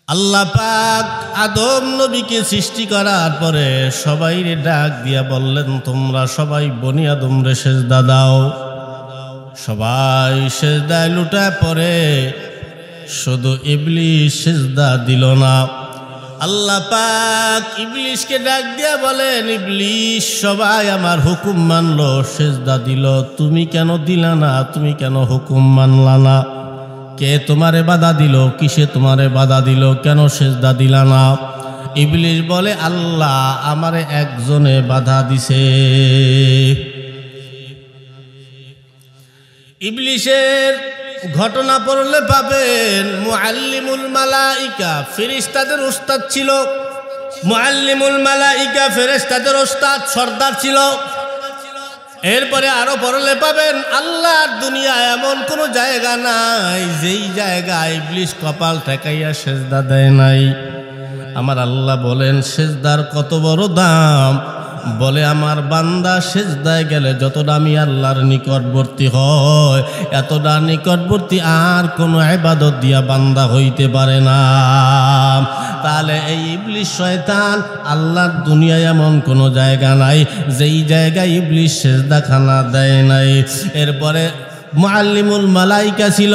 আল্লাহ পাক আদম নবীকে সৃষ্টি করার পরে সবাইরে ডাক দিয়া বললেন, তোমরা সবাই বনি আদমরে সেজদা দাও। সবাই সেজদায় লুটায় পড়ে, শুধু ইবলিস সেজদা দিল না। আল্লাহ পাক ইবলিসকে ডাক দিয়া বলেন, ইবলিস সবাই আমার হুকুম মানলো, সেজদা দিল, তুমি কেন দিলা না? তুমি কেন হুকুম মানলা না? কে তোমারে বাধা দিল? কিসে তোমারে বাধা দিল? কেন সেজদা দিলা না? ইবলিস বলে, আল্লাহ আমারে একজনে বাধা দিছে। ইবলিসের ঘটনা পড়লে পাবেন মুআল্লিমুল মালাইকা ফেরেশতাদের উস্তাদ ছিল। মুআল্লিমুল মালাইকা ফেরেশতাদের উস্তাদ সর্দার ছিল। এরপরে আরো পড়লে পাবেন আল্লাহর দুনিয়ায় এমন কোনো জায়গা নাই যেই জায়গায় ইবলিস কপাল ঠেকাইয়া সেজদা দেয় নাই। আমার আল্লাহ বলেন, সেজদার কত বড় দাম। বলে, আমার বান্দা সেজদায় গেলে যতটা আমি আল্লাহর নিকটবর্তী হয়, এতটা নিকটবর্তী আর কোনো ইবাদত দিয়া বান্দা হইতে পারে না। তাহলে এই ইবলিস শয়তান, আল্লাহর দুনিয়ায় এমন কোনো জায়গা নাই যেই জায়গায় ইবলিস সেজদাখানা দেয় নাই। এরপরে মুআল্লিমুল মালাইকা ছিল,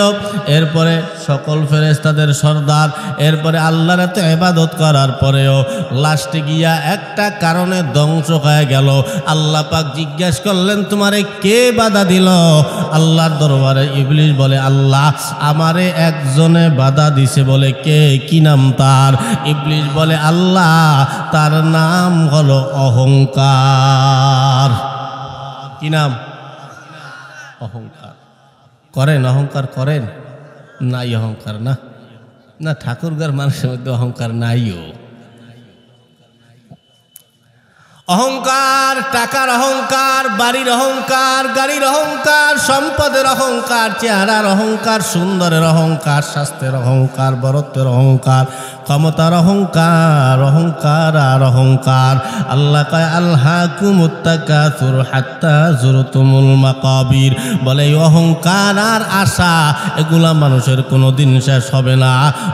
এরপরে সকল ফেরেশতাদের সর্দার, এরপরে আল্লাহর এত ইবাদত করার পরেও লাস্টে গিয়া একটা কারণে ধ্বংস হয়ে গেল। আল্লাহ পাক জিজ্ঞেস করলেন, তোমারে কে বাধা দিল? আল্লাহর দরবারে ইবলিস বলে, আল্লাহ আমারে একজনে বাধা দিছে। বলে, কে? কি নাম তার? ইবলিস বলে, আল্লাহ তার নাম হলো অহংকার। কি নাম? অহংকার। করেন অহংকার? করেন? নাই অহংকার না, না ঠাকুরগার মানুষের মধ্যে অহংকার নাইও। অহংকার, টাকার অহংকার, বাড়ির অহংকার, গাড়ির অহংকার, সম্পদের অহংকার, চেহারার অহংকার, সুন্দরের অহংকার, স্বাস্থ্যের অহংকার, বরত্বের অহংকার, ক্ষমতার অহংকার, অহংকার আর অহংকার। আল্লাহ কয়, আলহাকুমুত তাকাসুর হাত্তা যুরতুমুল মাকাবির। বলে, এই অহংকার আর আশা এগুলা মানুষের কোনোদিন শেষ হবে না,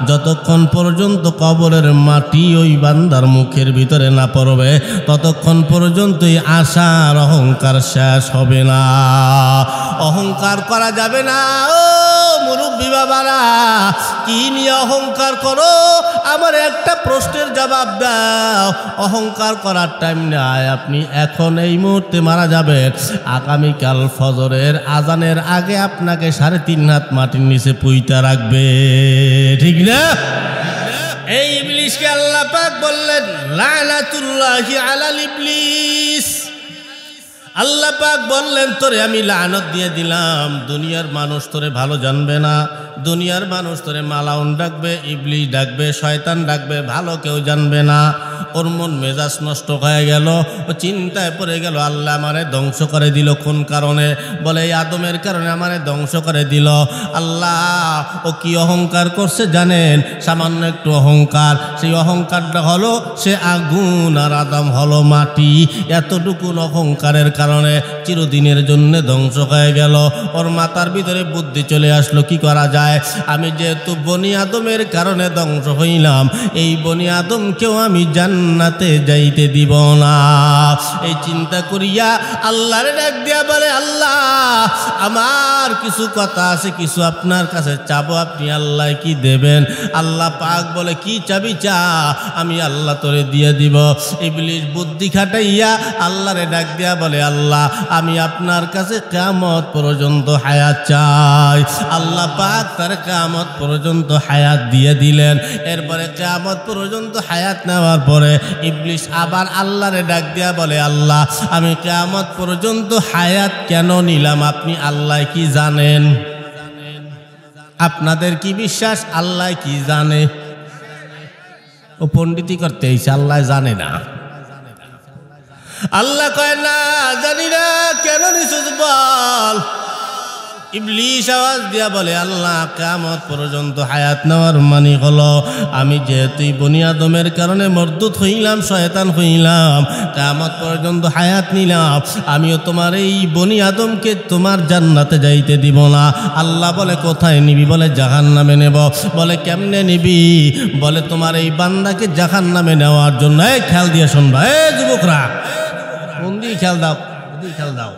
যতক্ষণ পর্যন্ত কবরের মাটি ওই বান্দার মুখের ভিতরে না পড়বে, ততক্ষণ পর্যন্ত এই আশা আর অহংকার শেষ হবে না। অহংকার করা যাবে না। ও মুরব্বী বাবারা, কি নিয়ে অহংকার করো? আমার একটা প্রশ্নের জবাব দাও। অহংকার করার টাইম নাই। আপনি এখন এই মুহূর্তে মারা যাবেন, আগামীকাল ফজরের আজানের আগে আপনাকে 3.5 হাত মাটির নিচে পুইতা রাখবে, ঠিক না? এই ইবলিসকে আল্লাহ পাক বললেন, লানাতুল্লাহি আলাল ইবলিস। আল্লাহ পাক বললেন, তোরে আমি লানত দিয়ে দিলাম। দুনিয়ার মানুষ তোরে ভালো জানবে না, দুনিয়ার মানুষ তোরে মালাউন ডাকবে, ইবলিস ডাকবে, শয়তান ডাকবে, ভালো কেউ জানবে না। ওর মন মেজাজ নষ্ট হয়ে গেল, ও চিন্তায় পড়ে গেল, আল্লাহ আমারে ধ্বংস করে দিল কোন কারণে? বলে, এই আদমের কারণে আমারে ধ্বংস করে দিল। আল্লাহ ও কি অহংকার করছে জানেন? সামান্য একটু অহংকার। সেই অহংকারটা হলো সে আগুন আর আদম হলো মাটি। এতটুকু অহংকারের কারণে চিরদিনের জন্য ধ্বংস হয়ে গেল। ওর মাথার ভিতরে বুদ্ধি চলে আসলো, কি করা যায়? আমি যেহেতু বনি আদমের কারণে ধ্বংস হইলাম, এই বনি আদমকেও আমি জান্নাতে যাইতে দিব না। এই চিন্তা করিয়া আল্লাহরে ডাক দিয়া বলে, আল্লাহ আমার কিছু কথা আছে, কিছু আপনার কাছে চাবো, আপনি আল্লাহ কি দেবেন? আল্লাহ পাক বলে, কি চাবি চা, আমি আল্লাহ তোরে দিয়ে দিব। ইবলিস বুদ্ধি খাটাইয়া আল্লাহরে ডাক দিয়া বলে, আল্লাহ আমি আপনার কাছে কিয়ামত পর্যন্ত হায়াত চাই। আল্লাহ পাক তার কিয়ামত পর্যন্ত হায়াত দিয়ে দিলেন। এরপরে কিয়ামত পর্যন্ত হায়াত নেওয়ার পরে ইবলিস আবার আল্লাহরে ডাক দিয়া বলে, আল্লাহ আমি কিয়ামত পর্যন্ত হায়াত কেন নিলাম? আপনি আল্লাহ কি জানেন? আপনাদের কি বিশ্বাস আল্লাহ কি জানে? ও পণ্ডিতি করতে এসে আল্লাহ জানে না। আল্লাহ কয়, না জানি না। কেন নিছুস বল? ইবলিস আওয়াজ দিয়া বলে, আল্লাহ কিয়ামত পর্যন্ত হায়াত নেওয়ার মানে হলো আমি যেহেতু বনি আদমের কারণে মরদুদ হইলাম, শয়তান হইলাম, কিয়ামত পর্যন্ত হায়াত নিলাম, আমিও তোমার এই বনি আদমকে তোমার জান্নাতে যাইতে দিব না। আল্লাহ বলে, কোথায় নিবি? বলে, জাহান্নামে নেব। বলে, কেমনে নিবি? বলে, তোমার এই বান্দাকে জাহান্নামে নেওয়ার জন্য। এই খেয়াল দিয়ে শুনবা, এই যুবকরা, কোন দিকে খেয়াল দাও, খেয়াল দাও।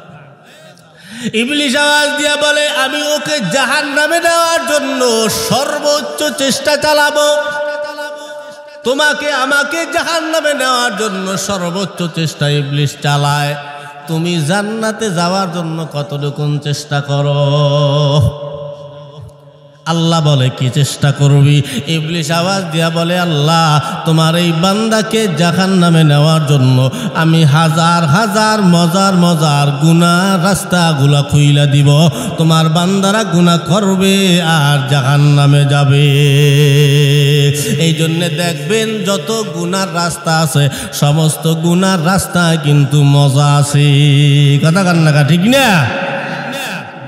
ইবলিস আওয়াজ দিয়া বলে, আমি ওকে জাহান্নামে নেওয়ার জন্য সর্বোচ্চ চেষ্টা চালাবো। তোমাকে আমাকে জাহান্নামে নেওয়ার জন্য সর্বোচ্চ চেষ্টা ইবলিস চালায়, তুমি জান্নাতে যাওয়ার জন্য কতটুকু চেষ্টা করো? আল্লাহ বলে, কি চেষ্টা করবি? ইবলিস আওয়াজ দিয়া বলে, আল্লাহ তোমার এই বান্দাকে জাহান্নামে নেওয়ার জন্য আমি হাজার হাজার মজার মজার গুনাহ রাস্তাগুলা খুইলা দিব, তোমার বান্দারা গুনাহ করবে আর জাহান্নামে যাবে। এই জন্য দেখবেন যত গুনার রাস্তা আছে সমস্ত গুনার রাস্তায় কিন্তু মজা আছে। কথা কান্নাকা ঠিক না?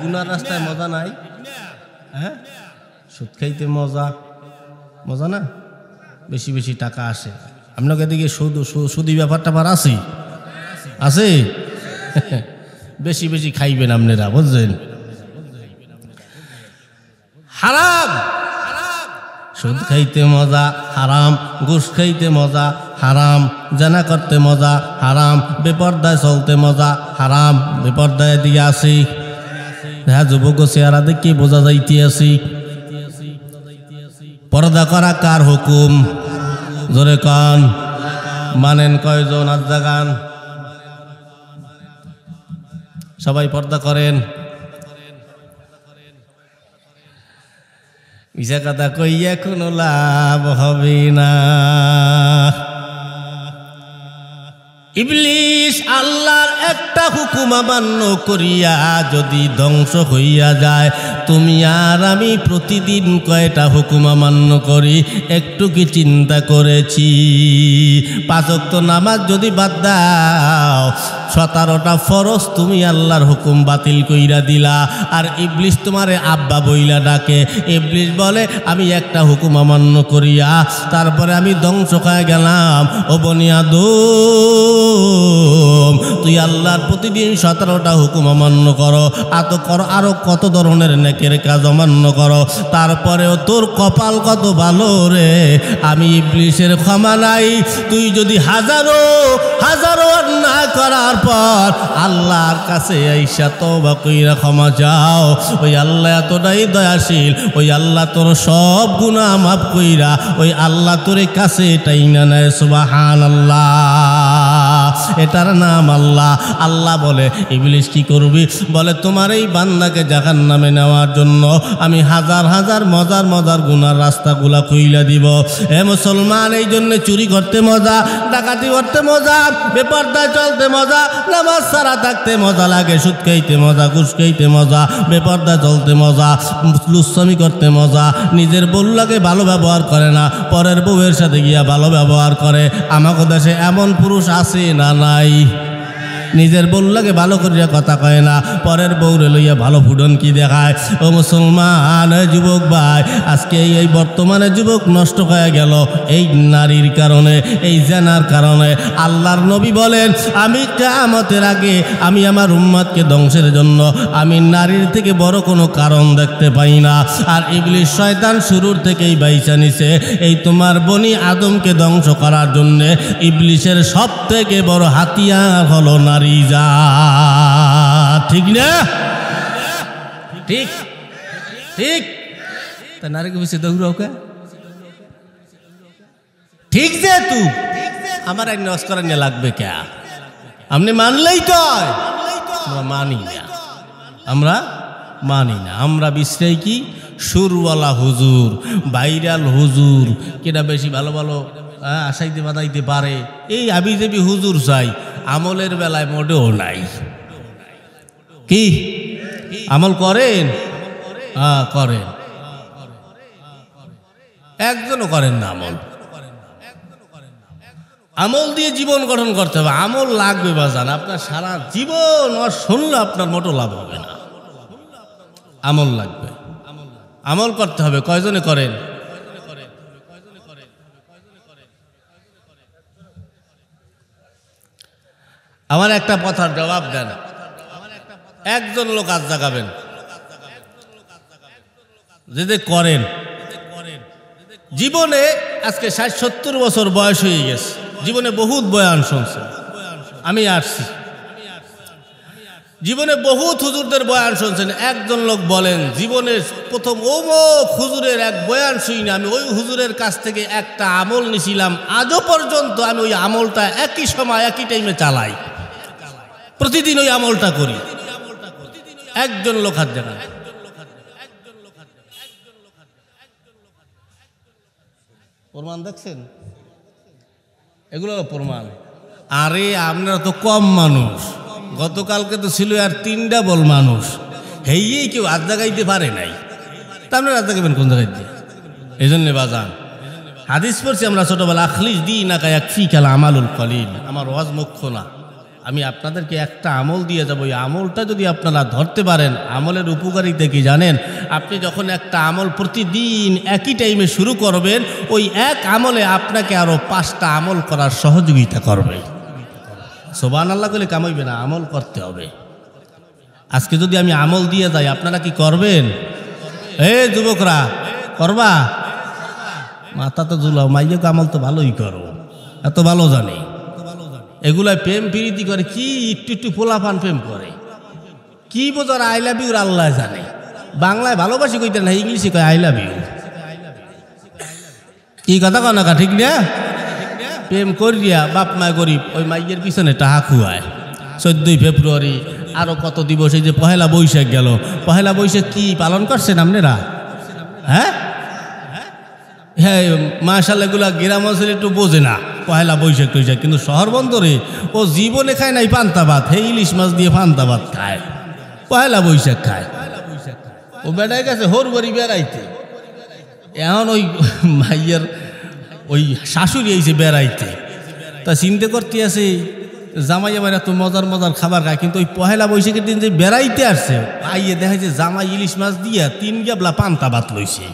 গুনার রাস্তায় মজা নাই? হ্যাঁ, সুদ খাইতে মজা, মজা না? বেশি বেশি টাকা আসে। আপনাকে দিকে সুদি ব্যাপারটা আবার আছে, আছে বেশি বেশি খাইবেন আপনারা, বুঝলেন? হারাম, সুদ খাইতে মজা হারাম, ঘুষ খাইতে মজা হারাম, জানা করতে মজা হারাম, বেপরদায় চলতে মজা হারাম। বেপরদায় দিয়ে আসি, হ্যাঁ যুবক চেহারা দেখি বোঝা যাইতে আসি। পর্দা করা কার হুকুম? জোরে কান, মানেন কয়জন? আজ জাগান, সবাই পর্দা করেন। মিশা কথা কইয়া কোনো লাভ হবে না। ইবলিস আল্লাহর একটা হুকুম অমান্য করিয়া যদি ধ্বংস হইয়া যায়, তুমি আর আমি প্রতিদিন কয়টা হুকুম অমান্য করি একটু কি চিন্তা করেছি? 5 ওয়াক্ত নামাজ যদি বাদ দাও, 17টা ফরজ তুমি আল্লাহর হুকুম বাতিল কইরা দিলা। আর ইবলিস তোমারে আব্বা বইলা ডাকে। ইবলিস বলে, আমি একটা হুকুম অমান্য করিয়া তারপরে আমি ধ্বংস হয়ে গেলাম। ও বনি আদম, তুই আল্লাহর প্রতিদিন 17টা হুকুম অমান্য করো, আরো কত ধরনের নেকের কাজ অমান্য করো, তারপরেও তোর কপাল কত ভালো রে, আমি ইবলিসের ক্ষমা নাই। তুই যদি হাজারো হাজারো অন্যায় করার পর আল্লাহর কাছে আইসা তওবা কইরা ক্ষমা চাও, ওই আল্লাহ এতটাই দয়াশীল, ওই আল্লাহ তোর সব গুনাহ মাফ কইরা ওই আল্লাহ তোর কাছে টাইনা নেয়। সুবহানাল্লাহ, এটার নাম আল্লাহ। আল্লাহ বলে, ইবলিস কি করবি? বলে, তোমার এই বান্দাকে জাহান্নামে নেওয়ার জন্য আমি হাজার হাজার মজার মজার গুনার রাস্তাগুলা খুইলা দিব। এ মুসলমান, এই জন্য চুরি করতে মজা, ডাকাতি করতে মজা, বেপরদায় চলতে মজা, নামাজ ছাড়া থাকতে মজা লাগে, সুদ খাইতে মজা, ঘুষ খাইতে মজা, বেপরদায় চলতে মজা, লুচ্ছামি করতে মজা, নিজের বউলাকে ভালো ব্যবহার করে না, পরের বউয়ের সাথে গিয়া ভালো ব্যবহার করে। আমাদের দেশে এমন পুরুষ আছে না নাই? নিজের বউলাকে ভালো করিয়া কথা কয় না, পরের বউরে লইয়া ভালো ফুডন কি দেখায়। ও মুসলমান যুবক ভাই, আজকে এই বর্তমানে যুবক নষ্ট হয়ে গেল এই নারীর কারণে, এই জেনার কারণে। আল্লাহর নবী বলেন, আমি কিয়ামতের আগে আমি আমার উম্মতকে ধ্বংসের জন্য আমি নারীর থেকে বড় কোনো কারণ দেখতে পাই না। আর ইবলিস শয়তান শুরুর থেকেই বাইচা নিছে এই তোমার বনি আদমকে ধ্বংস করার জন্য। ইবলিসের সব থেকে বড় হাতিয়ার হলো নারী জাত। ঠিক না? ঠিক ঠিক, তা নারীকে বেশি দৌড়াও কে? ঠিক, যে তু আমার এক নস্কর নিয়ে লাগবে কে? আপনি মানলেই তো, আমরা মানি না, আমরা মানি না। আমরা বিশ্রাই কি সুরওয়ালা হুজুর, ভাইরাল হুজুর, কেটা বেশি ভালো ভালো আসাইতে বাদাইতে পারে, এই আবি দেবী হুজুর চাই। আমলের বেলায় মোটেও নাই। কি আমল করেন? করেন, একজনও করেন না আমল। আমল দিয়ে জীবন গঠন করতে হবে, আমল লাগবে বাজান। আপনার সারা জীবন শুনলে আপনার মোটো লাভ হবে না। আমল লাগবে, আমল করতে হবে। কয়জনে করেন? আমার একটা কথার জবাব দেন। একজন লোক আজ জাগাবেন যদি করেন, জীবনে আজকে ৬০-৭০ বছর বয়স হয়ে গেছে, জীবনে বহুত বয়ান শুনছে, আমি আসছি, জীবনে বহুত হুজুরদের বয়ান শুনছেন। একজন লোক বলেন জীবনে প্রথম অমুক হুজুরের এক বয়ান শুনি আমি ওই হুজুরের কাছ থেকে একটা আমল নিছিলাম, আজও পর্যন্ত আমি ওই আমলটা একই সময় একই টাইমে চালাই, প্রতিদিন ওই আমলটা করি। একজন লোক হাত দেখান। প্রমাণ দেখছেন? এগুলো প্রমাণ। আরে আপনারা তো কম মানুষ, গতকালকে তো ছিল আর 3 ডাবল মানুষ, হেই কেউ হাত জাগাইতে পারে নাই, তা আপনারা হাত জাগাবেন কোন জায়গায় দিয়ে? এই জন্যে বাজান হাদিস পড়ছি আমরা ছোটবেলা, আখলিস দিন আকা একফি খেলা আমালুল কলিল। আমার ওয়াজ মুখ্য না, আমি আপনাদেরকে একটা আমল দিয়ে যাব, ওই আমলটা যদি আপনারা ধরতে পারেন, আমলের উপকারিতা কি জানেন? আপনি যখন একটা আমল প্রতিদিন একই টাইমে শুরু করবেন, ওই এক আমলে আপনাকে আরও 5টা আমল করার সহযোগিতা করবে। সুবহানাল্লাহ বলে কামাইবে না, আমল করতে হবে। আজকে যদি আমি আমল দিয়ে যাই, আপনারা কি করবেন? যুবকরা করবা? মাথা তো ঝুলাও, মাইয়েকে আমল তো ভালোই করো, এত ভালো জানি। এগুলা প্রেম প্রীতি করে, কি একটু একটু পোলাপান প্রেম করে, কি বোঝার আই লাভ ইউর আল্লাহ জানে। বাংলায় ভালোবাসি কইতে না, ইংলিশে কয় আই লাভ ইউ। কি কথা কয় না, ঠিক না? প্রেম করিয়া বাপ মা গরিব, ওই মাইয়ের পিছনে টাকা খুয়ায়। 14ই ফেব্রুয়ারি আরো কত দিবস, এই যে পহেলা বৈশাখ গেল, পহেলা বৈশাখ কি পালন করছেন আপনারা? হ্যাঁ হ্যাঁ, মাশাআল্লাহ, এগুলা গ্রাম অঞ্চলে একটু বোঝে না পহেলা বৈশাখ টৈশাখ, কিন্তু শহর বন্দরে ও জীবনে খায় নাই পান্তা ভাত, হে ইলিশ মাছ দিয়ে পান্তা ভাত খায়, পহেলা বৈশাখ খায়। ও বেড়াই গেছে হরবরি বেড়াইতে, এখন ওই মাইয়ের ওই শাশুড়ি এসে বেড়াইতে, তা চিন্তা করতে আছে জামাই আমার এত মজার মজার খাবার খায়, কিন্তু ওই পহেলা বৈশাখের দিন যে বেড়াইতে আসছে, আইয়ে দেখা যায় জামাই ইলিশ মাছ দিয়া 3 গাবলা পান্তা ভাত লইছে।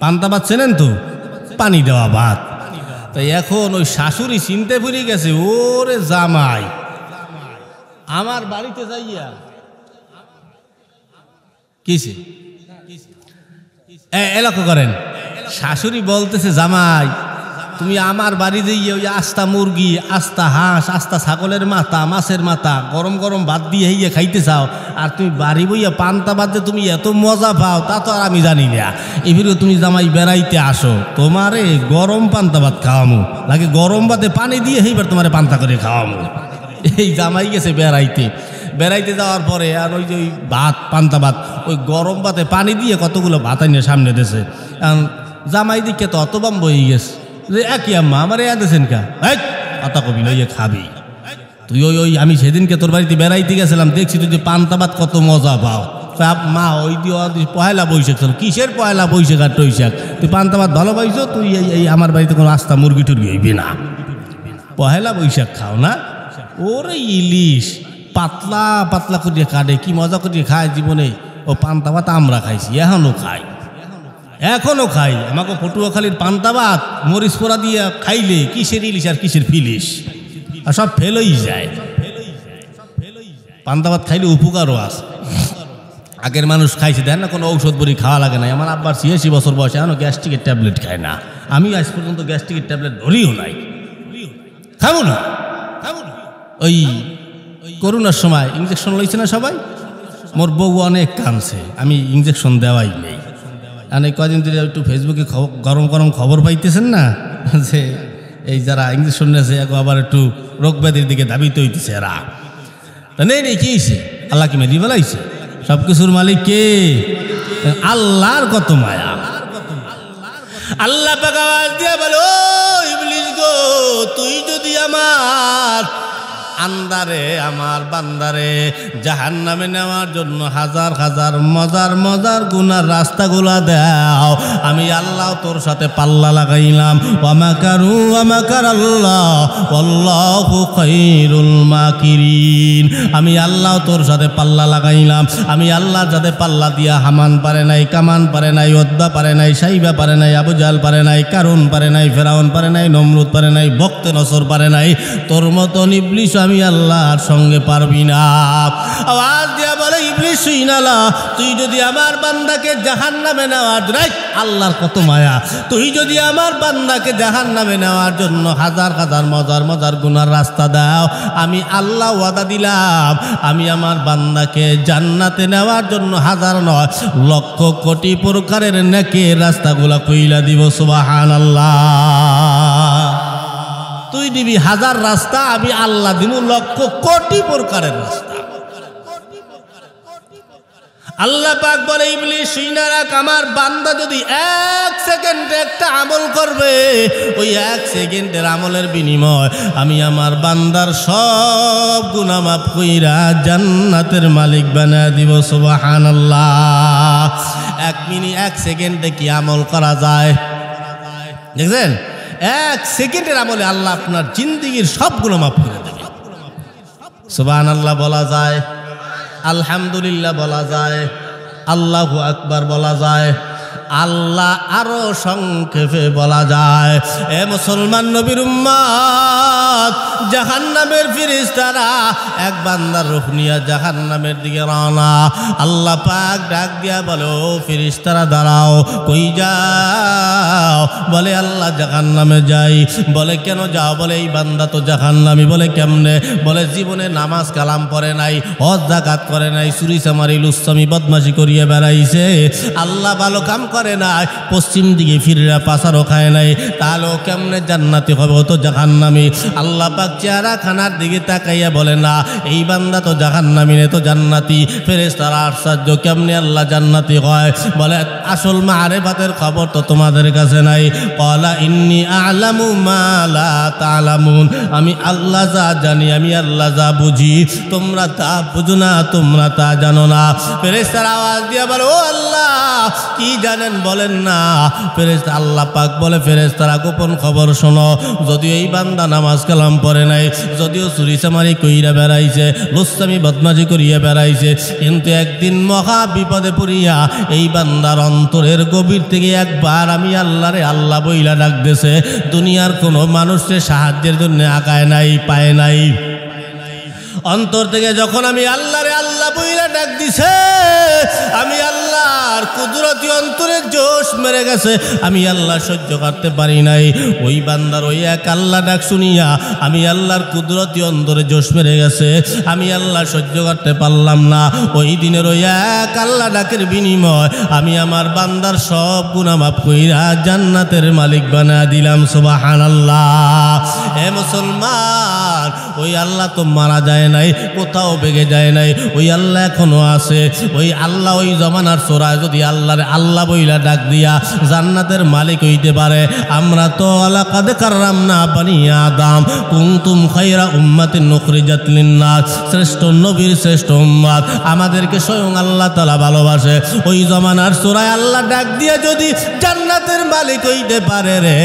পান্তা ভাত চেনেন তো, পানি দেওয়া ভাত। তাই এখন ওই শাশুড়ি চিনতে পড়ে গেছে, ওরে জামাই আমার বাড়িতে যাইয়া কিছে এলাকা করেন। শাশুড়ি বলতেছে, জামাই তুমি আমার বাড়ি দিয়ে ওই আস্তা মুরগি, আস্তা হাঁস, আস্তা ছাগলের মাথা, মাছের মাথা গরম গরম ভাত দিয়ে হইয়া খাইতে চাও, আর তুমি বাড়ি বইয়া পান্তা ভাত দিয়ে তুমি এত মজা পাও, তা তো আর আমি জানি না। এবারে তুমি জামাই বেড়াইতে আসো, তোমারে গরম পান্তা ভাত খাওয়ামো, লাগে গরম ভাতে পানি দিয়ে এইবার তোমারে পান্তা করে খাওয়ামো। এই জামাই গেছে বেড়াইতে, বেড়াইতে যাওয়ার পরে আর ওই যে ওই ভাত, পান্তা ভাত, ওই গরম ভাতে পানি দিয়ে কতগুলো ভাত আনিয়ে সামনে দিয়েছে। জামাই দিকে তো অত বাম্ব হয়ে গেছে যে, একই আম্মা আমার দিয়েছেন কা, কথা কবি লইয়ে খাবি তুই। ওই আমি সেদিনকে তোর বাড়িতে বেড়াইতে গেছিলাম, দেখছি তুই যে পান্তা ভাত কত মজা পাও। মা ওই দিয়ে পহেলা বৈশাখ ছিল, কিসের পহেলা বৈশাখ আর টৈশাখ, তুই পান্তা ভাত ভালো পাইছো, তুই এই আমার বাড়িতে কোনো আস্তা মুরগি টুরগি হইবি না, পহেলা বৈশাখ খাও না। ওরে ইলিশ পাতলা পাতলা করিয়ে কাটে, কি মজা করিয়ে খায় জীবনে। ও পান্তা ভাত আমরা খাইছি, এখনো খাই। আমাকে পটুয়াখালীর পান্তা ভাত মরিচ পোড়া দিয়ে খাইলে কিসের ইলিশ আর কিসের ফিলিশ, আর সব ফেলই যায়। পান্তা ভাত খাইলে উপকারও আছে। আগের মানুষ খাইছে, দেন না কোনো ঔষধ বড়ি খাওয়া লাগে না। আমার আব্বার 86 বছর বয়সে এখনো গ্যাস্ট্রিকের ট্যাবলেট খায় না। আমি আজ পর্যন্ত গ্যাস্ট্রিকের ট্যাবলেট ধরিও নাই, খাবো না। ওই করোনার সময় ইঞ্জেকশন লইছে না সবাই, মোর বউ অনেক কাঁদছে, আমি ইঞ্জেকশন দেওয়াই নেই। আর এই কদিন ধরে একটু ফেসবুকে গরম গরম খবর পাইতেছেন না, যে এই যারা ইঞ্জেকশন নিয়েছে আবার একটু রোগ ব্যাধির দিকে ধাবিত হইতেছে এরা। তা নেই কি হয়েছে, আল্লাহ কি মেরি বেলাইছে? সব কিছুর মালিক কে? আল্লাহর কত মায়া। আল্লাহ পাক আওয়াজ দিয়ে বলে, ও ইবলিস গো, তুই যদি আমার আন্দারে আমার বান্দারে জাহান্নামে নেওয়ার জন্য হাজার হাজার মজার মজার গুনার রাস্তাগুলা দাও। আমি আল্লাহ তোর সাথে পাল্লা লাগাইলাম। ওয়া মাকারু ওয়া মাকারাল্লাহ ওয়াল্লাহু খায়রুল মাকিরিন। আমি আল্লাহ তোর সাথে পাল্লা লাগাইলাম। আমি আল্লাহর সাথে পাল্লা দিয়া হামান পারে নাই, কামান পারে নাই, ওদ্দা পারে নাই, সাইবা পারে নাই, আবু জাল পারে নাই, কারুন পারে নাই, ফেরাউন পারে নাই, নমরুদ পারে নাই, বক্তে নসর পারে নাই। তোর মতন ইবলিস আমি আল্লাহর সঙ্গে পারবি না। আওয়াজ দিয়া বলে ইবলিস শুইনালা, তুই যদি আমার বান্দাকে জাহান্নামে নেওয়ার আল্লাহর কত মায়া, তুই যদি আমার বান্দাকে জাহান্নামে নেওয়ার জন্য হাজার হাজার মজার মজার গুনার রাস্তা দাও, আমি আল্লাহ ওয়াদা দিলাম আমি আমার বান্দাকে জান্নাতে নেওয়ার জন্য হাজার নয় লক্ষ কোটি প্রকারের নেকের রাস্তাগুলা কইলা দিব। সুবহানাল্লাহ। তুই দিবি হাজার রাস্তা, আমি আল্লাহ দিব লক্ষ কোটি প্রকারের রাস্তা। আল্লাহ পাক বলে ইবলিস শুইনা রাখ, আমার বান্দা যদি এক সেকেন্ডে একটা আমল করবে, ওই এক সেকেন্ডের আমলের বিনিময় আমি আমার বান্দার সব গুনাহ মাফ কইরা জান্নাতের মালিক বানায় দিব। সুবহানাল্লাহ। এক সেকেন্ডে কি আমল করা যায় দেখছেন? এক সেকেন্ডের আমলে আল্লাহ আপনার জিন্দেগীর সব গুনাহ মাফ করে দেবে। সুবহানাল্লাহ বলা যায়, আলহামদুলিল্লাহ বলা যায়, আল্লাহু আকবার বলা যায়, আল্লাহ আরো সংক্ষেপে বলা যায়। এ মুসলমান নবীর উম্মত, জাহান্নামের ফেরেশতারা এক বান্দার রূহ নিয়ে জাহান্নামের দিকে রওনা। আল্লাহ পাক ডাক দিয়া বলে, ও ফেরেশতারা দাঁড়াও, কই যাও? বলে আল্লাহ জাহান্নামে যাই। বলে কেন যাও? বলে এই বান্দা তো জাহান্নামী। বলে কেমনে? বলে জীবনে নামাজ কালাম পড়ে নাই, হজ যাকাত করে নাই, চুরি চামারি লুচ্চামি বদমাশি করিয়ে বেড়াইছে, আল্লাহ ভালো কাম করে নাই, পশ্চিম দিকে ফিরিয়া পাসারও খায় নাই, তাহলেও কেমনে জান্নাতি হবে? ও তো জাহান্নামী। আল্লাহ পাক চেহারা খানার দিকে তাকাইয়া বলে, না এই বান্দা তো জাহান্নামী নে, তো জান্নাতি। ফেরেশতারা আশ্চর্য, কেমনে আল্লাহ জান্নাতি হয়? বলে আসল মারেফাতের খবর তো তোমাদের কাছে নাই। ক্বালা ইন্নী আ'লামু মা লা তা'লামুন। আমি আল্লাহ যা জানি, আমি আল্লাহ যা বুঝি, তোমরা তা বুঝো না, তোমরা তা জানো না। ফেরেশতারা আওয়াজ দিয়া বলে, ও আল্লাহ কি জানেন বলেন না। ফেরেশতা আল্লাহ পাক বলে, ফেরেশতারা গোপন খবর শোনো, যদিও এই বান্দা নামাজ কালাম পড়ে নাই, যদিও চুরি চামারি কইরা বেড়াইছে, লুচ্চামি বদমাশি করিয়া বেড়াইছে, কিন্তু একদিন মহা বিপদে পড়িয়া এই বান্দার অন্তরের গভীর থেকে একবার আমি আল্লাহরে আল্লাহ বইলা ডাকতেছে। দুনিয়ার কোনো মানুষের সাহায্যের জন্য আগায় নাই, পায় নাই। অন্তর থেকে যখন আমি আল্লাহরে আল্লাহ বইলা ডাক দিছে, আমি আল্লাহর কুদরতি অন্তরের জোশ মেরে গেছে, আমি আল্লাহ সহ্য করতে পারি নাই। ওই বান্দার ওই এক আল্লাহ ডাক শুনিয়া আমি আল্লাহর কুদরতি অন্তরে জোশ মেরে গেছে, আমি আল্লাহ সহ্য করতে পারলাম না। ওই দিনের ওই এক আল্লাহ ডাকের বিনিময় আমি আমার বান্দার সব গুনাহ মাফ কইরা জান্নাতের মালিক বানায়া দিলাম। সুবহানাল্লাহ। হে মুসলমান, ওই আল্লাহ তো মারা যায় নাই, কোথাও বেগে যায় নাই, ওই আল্লাহ এখনো আছে। ওই আল্লাহ ওই জমানার চোরায় যদি আল্লাহরে আল্লাহ বইলা ডাক দিয়া জান্নাতের মালিক হইতে পারে, আমরা তো লাকাদ কাররামনা বানি আদম কুনতুম খায়রা উম্মাতিন উখরিজাত লিন-নাস, শ্রেষ্ঠ নবীর শ্রেষ্ঠ উম্মত আমাদেরকে স্বয়ং আল্লাহ তাআলা ভালোবাসে। ওই জমানার চোরায় আল্লাহ ডাক দিয়া যদি জান্নাতের মালিক হইতে পারে রে,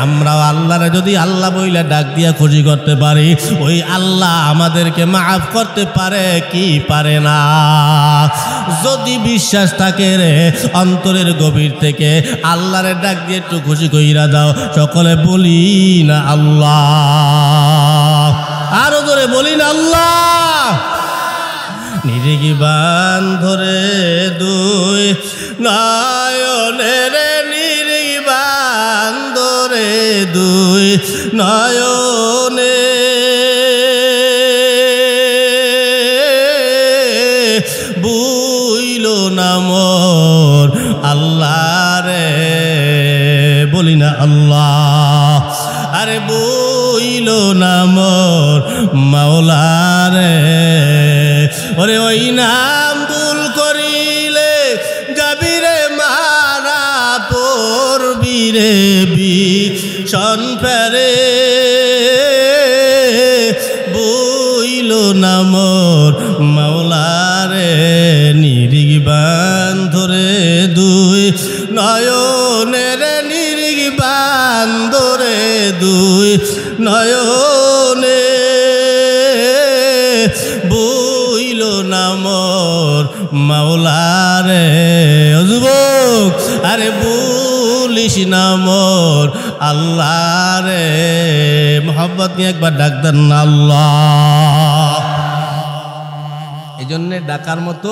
আমরাও আল্লাহরে যদি আল্লাহ বইলা ডাক দিয়া খুশি করতে পারি, ওই আল্লাহ আমাদেরকে মাফ করতে পারে কি পারে না? যদি বিশ্বাস থাকে রে অন্তরের গভীর থেকে আল্লাহরে ডাক দিয়ে একটু খুশি কইরা দাও। সকলে বলি না আল্লাহ, আরো জোরে বলি না আল্লাহ। নিরিগি বান ধরে দুই নয়নের, নিরিগি বান ধরে দুই নয়নে, বুইল না মোর আল্লাহ রে, বলি না আল্লাহ। আরে বুইল না মোর মাওলা রে, ওরে ওই নাম ভুল করিলে যাবি রে মারা, পড়বি রে বিষণ ফেরে, না মোর মাওলারে নিরিগ বান্ধরে দুই নয়নের নিরিগ বান্ধরে দুই নয়নে বইল না মোর মাওলারে যুবক আরে বলিস না মোর আল্লাহ রে মোহাম্মত নিয়ে একবার ডাক দেন না আল্লাহ। এই জন্যে ডাকার মতো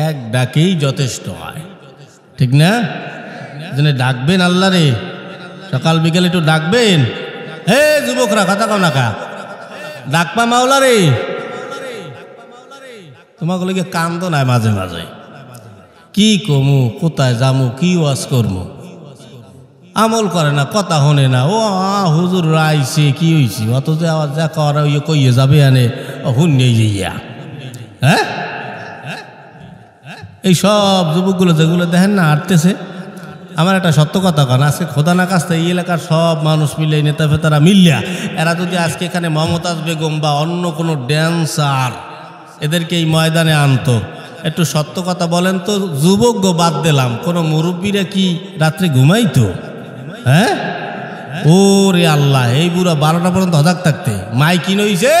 এক ডাকেই যথেষ্ট হয়, ঠিক না? এই জন্য ডাকবেন আল্লাহ রে, সকাল বিকেল একটু ডাকবেন। হে যুবকরা কথা কও না কা, ডাকপা মাওলা রে। তোমাকে লগে কান্দো নাই মাঝে মাঝে, কি কমু কোথায় যামু কি ওয়াজ করমু, আমল করে না কথা হনে না। ও হুজুর আইছে কি হয়েছে অথচ আওয়াজ যা করা কইয়ে যাবে আনে শুনিয়ে যাইয়া। হ্যাঁ এই সব যুবকগুলো যেগুলো দেখেন না আটতেছে, আমার একটা সত্য কথা কন, আজকে খোদা না কাছতে এই এলাকার সব মানুষ মিলে নেতা ফেতারা মিলিয়া এরা যদি আজকে এখানে মমতাজ বেগম বা অন্য কোনো ড্যান্সার এদেরকে এই ময়দানে আনতো, একটু সত্য কথা বলেন তো, যুবক বাদ দিলাম, কোনো মুরব্বীরা কি রাত্রে ঘুমাইতো? হ্যাঁ ও রে আল্লাহ, এই বুড়া 12টা পর্যন্ত হজাক থাকতে মাইকিন হইছে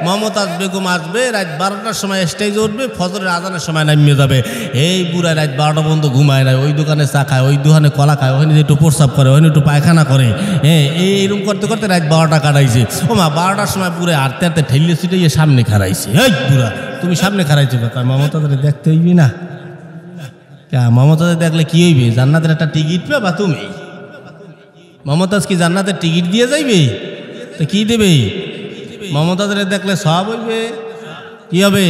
মমতাজ বেগম আসবে রাত 12টার সময় স্টেজে উঠবে, ফজরের আজানের সময় নামিয়ে যাবে। এই বুড়া রাত 12টা পর্যন্ত ঘুমায় না, ওই দোকানে চা খায়, ওই দোকানে কলা খায়, ওখানে একটু প্রস্রাব করে, ওখানে একটু পায়খানা করে, হ্যাঁ এইরকম করতে করতে রাত 12টা কাটাইছে। ও মা 12টার সময় পুরো হাঁটতে হাঁটতে ঠেলিয়ে ছিটিয়ে সামনে খাড়াইছে। এই বুড়া তুমি সামনে খাড়াইছো কার মমতাদের দেখতে হইবি না? মমতাদের দেখলে কি হইবে? জান্নাতের একটা টিকিট পে বা তুমি মমতাজ কি জান্নাতের টিকিট দিয়ে যাইবে? তো কি দেবে? মমতাদের দেখলে সব হইবে। কি হবে?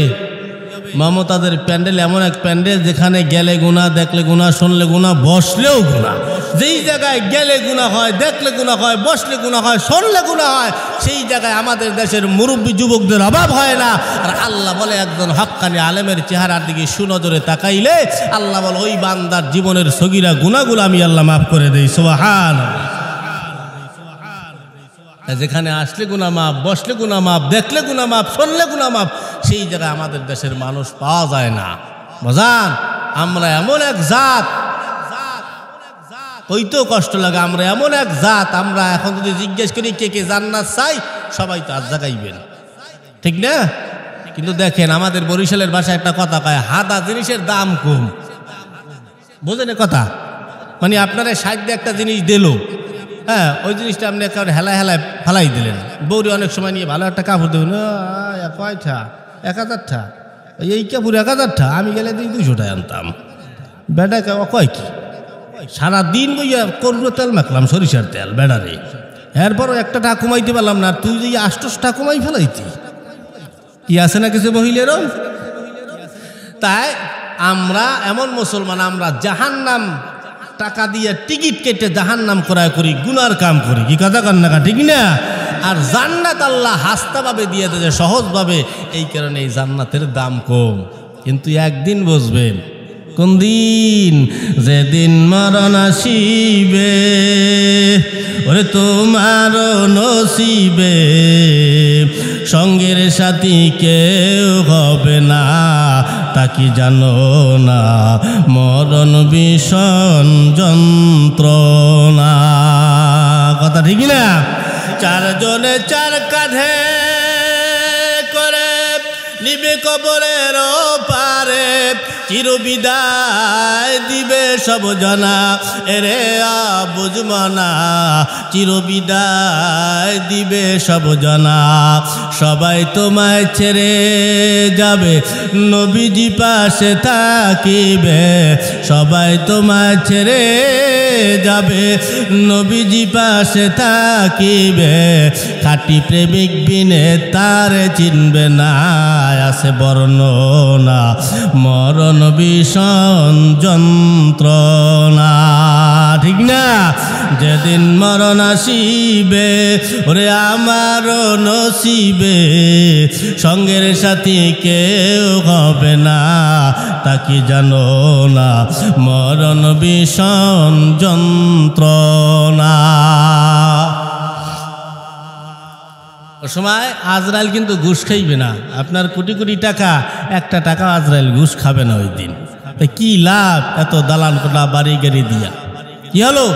মমতাদের প্যান্ডেল এমন এক প্যান্ডেল যেখানে গেলে গুনাহ, দেখলে গুনাহ, শুনলে গুনাহ, বসলেও গুনাহ। যেই জায়গায় গেলে গুনাহ হয়, দেখলে গুনাহ হয়, বসলে গুনাহ হয়, শুনলে গুনাহ হয়, সেই জায়গায় আমাদের দেশের মুরব্বী যুবকদের অভাব হয় না। আর আল্লাহ বলে একজন হক্কানি আলেমের চেহারার দিকে সুনজরে তাকাইলে আল্লাহ বলে ওই বান্দার জীবনের সগীরা গুনাহগুলো আমি আল্লাহ মাফ করে দেই। সুবহানাল্লাহ। যেখানে আসলে গুনাহ মাফ, বসলে গুনাহ মাফ, দেখলে গুনাহ মাফ, শুনলে গুনাহ মাফ, সেই জায়গায় আমাদের দেশের মানুষ পাওয়া যায় না। বুঝান আমরা এমন এক জাত, হইতেও কষ্ট লাগে, আমরা এমন এক জাত, আমরা এখন যদি জিজ্ঞেস করি কে কে জান্নাত চাই, সবাই তো আজ জাগাইবেন, ঠিক না? কিন্তু দেখেন আমাদের বরিশালের ভাষায় একটা কথা কয়, হাদা জিনিসের দাম কম। বোঝেন কথা? মানে আপনারা 60 দিয়ে একটা জিনিস দিল, হ্যাঁ ওই জিনিসটা আপনি একেবারে হেলায় হেলায় ফেলাই দিলেন। বৌরি অনেক সময় নিয়ে ভালো একটা কাপড় দেবেন, কয়টা 1000টা, এই কাপড় 1000টা, আমি গেলে 200টায় আনতাম। বেটা কয় কি সারাদিন বইয়া করবো তেল মাখলাম, সরিষার তেল বেড়ারে, এরপরও একটা টাকা কমাইতে পারলাম না, তুই যে 800টা কমাই ফেলাইতি। কি আছে না কিছু মহিলারও? তাই আমরা এমন মুসলমান, আমরা জাহান্নাম টাকা দিয়ে টিকিট কেটে জাহান্নাম করায় করি, গুনার কাম করি। কি কথা কন না? ঠিক না? আর জান্নাত আল্লাহ হাস্তাভাবে দিয়ে দেয়, সহজভাবে। এই কারণে এই জান্নাতের দাম কম। কিন্তু একদিন বুঝবেন, কোন দিন? যেদিন মরণ আসিবে, ওরে তোমার নসিবে সঙ্গের সাথী কেউ হবে না, তা কি জানো না? মরণ ভীষণ যন্ত্রণা। কথা ঠিক না? 4 জনে 4 কাঁধে করে নিবে কবরের পারে, চিরবিদায় দিবে সব জনা, এরে বুঝমনা, চিরবিদায় দিবে সব জনা। সবাই তোমায় ছেড়ে যাবে, নবীজি পাশে থাকিবে। সবাই তোমায় ছেড়ে যাবে, নবীজি পাশে থাকিবে। খাঁটি প্রেমিক বিনে তার চিনবে না, আছে বর্ণনা মরণ ভীষণ যন্ত্রণা। ঠিক না? যেদিন মরণ আসিবে, ওরে আমার নসিবে সঙ্গের সাথী কেউ হবে না, তা কি জানো না? মরণ ভীষণ যন্ত্রণা। ও সময় আজরাইল কিন্তু ঘুষ খাইবে না। আপনার কোটি কোটি টাকা, একটা টাকা আজরাইল ঘুষ খাবে না ওই দিন। তা কি লাভ এত দালান কোটা বাড়ি গাড়ি দিয়া? কি হলো?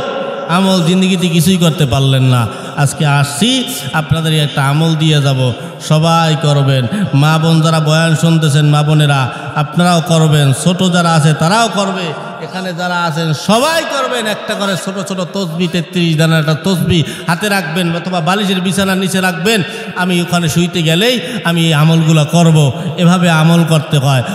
আমল জিন্দগিতে কিছুই করতে পারলেন না। আজকে আসছি আপনাদের একটা আমল দিয়ে যাব, সবাই করবেন। মা বোন যারা বয়ান শুনতেছেন, মা বোনেরা আপনারাও করবেন, ছোট যারা আছে তারাও করবে, এখানে যারা আছেন সবাই করবেন। একটা করে ছোট ছোট তসবি, 33 দানার একটা তসবি হাতে রাখবেন অথবা বালিশের বিছানার নিচে রাখবেন। আমি ওখানে শুইতে গেলেই আমি এই আমলগুলো করব। এভাবে আমল করতে হয়।